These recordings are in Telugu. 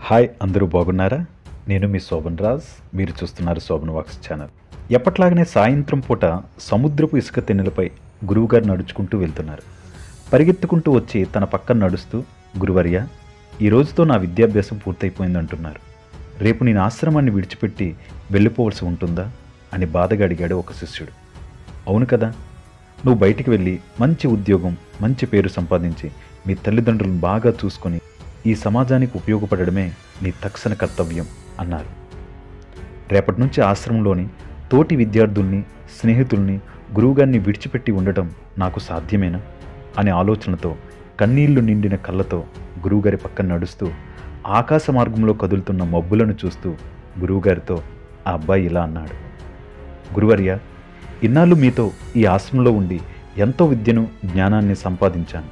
హాయ్, అందరూ బాగున్నారా? నేను మీ శోభన్ రాజ్. మీరు చూస్తున్నారు శోభన్ వాక్స్ ఛానల్. ఎప్పట్లాగనే సాయంత్రం పూట సముద్రపు ఇసుక తెన్నెలపై గురువుగారు నడుచుకుంటూ వెళ్తున్నారు. పరిగెత్తుకుంటూ వచ్చి తన పక్కన నడుస్తూ, గురువర్య, ఈ రోజుతో నా విద్యాభ్యాసం పూర్తయిపోయిందంటున్నారు. రేపు నేను ఆశ్రమాన్ని విడిచిపెట్టి వెళ్ళిపోవలసి ఉంటుందా అని బాధగా అడిగాడు ఒక శిష్యుడు. అవును కదా, నువ్వు బయటికి వెళ్ళి మంచి ఉద్యోగం, మంచి పేరు సంపాదించి మీ తల్లిదండ్రులను బాగా చూసుకొని ఈ సమాజానికి ఉపయోగపడడమే నీ తక్షణ కర్తవ్యం అన్నారు. రేపటి నుంచి ఆశ్రమంలోని తోటి విద్యార్థుల్ని, స్నేహితుల్ని, గురువుగారిని విడిచిపెట్టి ఉండటం నాకు సాధ్యమేనా అనే ఆలోచనతో కన్నీళ్లు నిండిన కళ్ళతో గురువుగారి పక్కన నడుస్తూ ఆకాశ మార్గంలో కదులుతున్న మబ్బులను చూస్తూ గురువుగారితో ఆ అబ్బాయి ఇలా అన్నాడు. గురువర్య, ఇన్నాళ్ళు మీతో ఈ ఆశ్రమంలో ఉండి ఎంతో విద్యను, జ్ఞానాన్ని సంపాదించాను.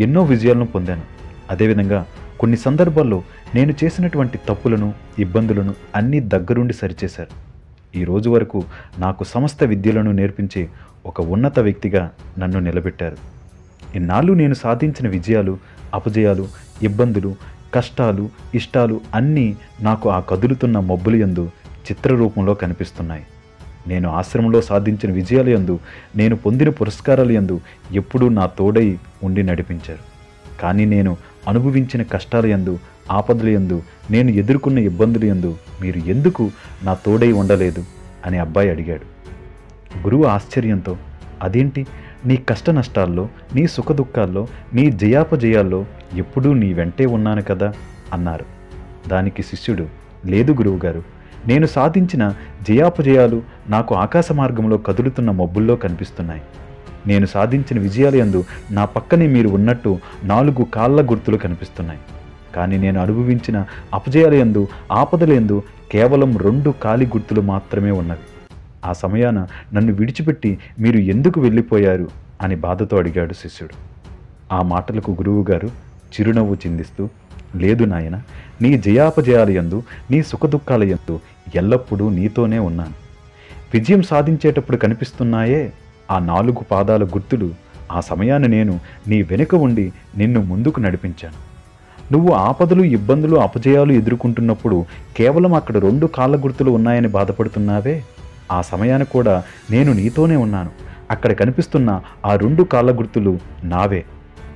ఎన్నో విజయాలను పొందాను. అదేవిధంగా కొన్ని సందర్భాల్లో నేను చేసినటువంటి తప్పులను, ఇబ్బందులను అన్నీ దగ్గరుండి సరిచేశారు. ఈ రోజు వరకు నాకు సమస్త విద్యలను నేర్పించే ఒక ఉన్నత వ్యక్తిగా నన్ను నిలబెట్టారు. ఇన్నాళ్ళు నేను సాధించిన విజయాలు, అపజయాలు, ఇబ్బందులు, కష్టాలు, ఇష్టాలు అన్నీ నాకు ఆ కదులుతున్న మబ్బుల యందు చిత్రరూపంలో కనిపిస్తున్నాయి. నేను ఆశ్రమంలో సాధించిన విజయాల యందు, నేను పొందిన పురస్కారాల యందు ఎప్పుడూ నా తోడై ఉండి నడిపించారు. కానీ నేను అనుభవించిన కష్టాల యందు, ఆపదల యందు, నేను ఎదుర్కొన్న ఇబ్బందుల యందు మీరు ఎందుకు నా తోడై ఉండలేదు అని అబ్బాయి అడిగాడు. గురువు ఆశ్చర్యంతో, అదేంటి, నీ కష్ట నష్టాల్లో, నీ సుఖదుఖాల్లో, నీ జయాపజయాల్లో ఎప్పుడూ నీ వెంటే ఉన్నాను కదా అన్నారు. దానికి శిష్యుడు, లేదు గురువుగారు, నేను సాధించిన జయాపజయాలు నాకు ఆకాశ మార్గంలో కదులుతున్న మబ్బుల్లో కనిపిస్తున్నాయి. నేను సాధించిన విజయాలయందు నా పక్కనే మీరు ఉన్నట్టు 4 కాళ్ళ గుర్తులు కనిపిస్తున్నాయి. కానీ నేను అనుభవించిన అపజయాలయందు, ఆపదలయందు కేవలం 2 కాలి గుర్తులు మాత్రమే ఉన్నవి. ఆ సమయాన నన్ను విడిచిపెట్టి మీరు ఎందుకు వెళ్ళిపోయారు అని బాధతో అడిగాడు శిష్యుడు. ఆ మాటలకు గురువుగారు చిరునవ్వు చిందిస్తూ, లేదు నాయన, నీ జయాపజయాలయందు, నీ సుఖదుఖాలయందు ఎల్లప్పుడూ నీతోనే ఉన్నాను. విజయం సాధించేటప్పుడు కనిపిస్తున్నాయే ఆ 4 పాదాల గుర్తులు, ఆ సమయాన నేను నీ వెనుక ఉండి నిన్ను ముందుకు నడిపించాను. నువ్వు ఆపదలు, ఇబ్బందులు, అపజయాలు ఎదుర్కొంటున్నప్పుడు కేవలం అక్కడ 2 కాళ్ళ గుర్తులు ఉన్నాయని బాధపడుతున్నావే, ఆ సమయాన కూడా నేను నీతోనే ఉన్నాను. అక్కడ కనిపిస్తున్న ఆ 2 కాళ్ళ గుర్తులు నావే.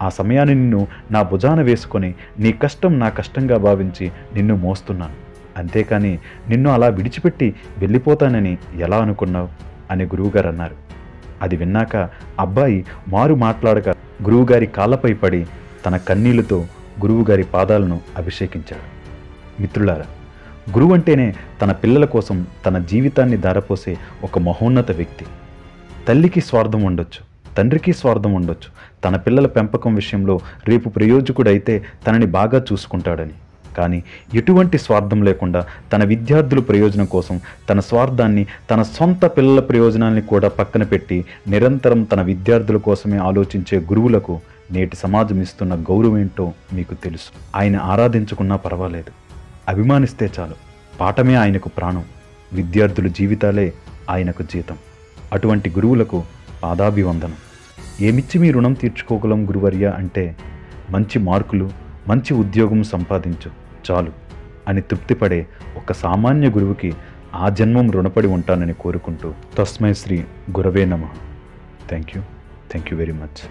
ఆ సమయాన్ని నిన్ను నా భుజాన వేసుకొని నీ కష్టం నా కష్టంగా భావించి నిన్ను మోస్తున్నాను. అంతేకాని నిన్ను అలా విడిచిపెట్టి వెళ్ళిపోతానని ఎలా అనుకున్నావు అని గురువుగారు అన్నారు. అది విన్నాక అబ్బాయి మారు మాట్లాడక గురువుగారి కాళ్ళపై పడి తన కన్నీళ్లతో గురువుగారి పాదాలను అభిషేకించాడు. మిత్రులారా, గురువు అంటేనే తన పిల్లల కోసం తన జీవితాన్ని ధారపోసే ఒక మహోన్నత వ్యక్తి. తల్లికి స్వార్థం ఉండొచ్చు, తండ్రికి స్వార్థం ఉండొచ్చు, తన పిల్లల పెంపకం విషయంలో రేపు ప్రయోజకుడైతే తనని బాగా చూసుకుంటాడని. కానీ ఎటువంటి స్వార్థం లేకుండా తన విద్యార్థుల ప్రయోజనం కోసం తన స్వార్థాన్ని, తన సొంత పిల్లల ప్రయోజనాల్ని కూడా పక్కన పెట్టి నిరంతరం తన విద్యార్థుల కోసమే ఆలోచించే గురువులకు నేటి సమాజం ఇస్తున్న గౌరవం ఏంటో మీకు తెలుసు. ఆయన ఆరాధించుకున్నా పర్వాలేదు, అభిమానిస్తే చాలు. పాఠమే ఆయనకు ప్రాణం, విద్యార్థుల జీవితాలే ఆయనకు జీతం. అటువంటి గురువులకు పాదాభివందనం. ఏమిచ్చి మీ రుణం తీర్చుకోగలం గురువర్య అంటే, మంచి మార్కులు, మంచి ఉద్యోగం సంపాదించు చాలు అని తృప్తిపడే ఒక సామాన్య గురువుకి ఆ జన్మం రుణపడి ఉంటానని కోరుకుంటూ, తస్మై శ్రీ గురవే నమః. Thank you very much.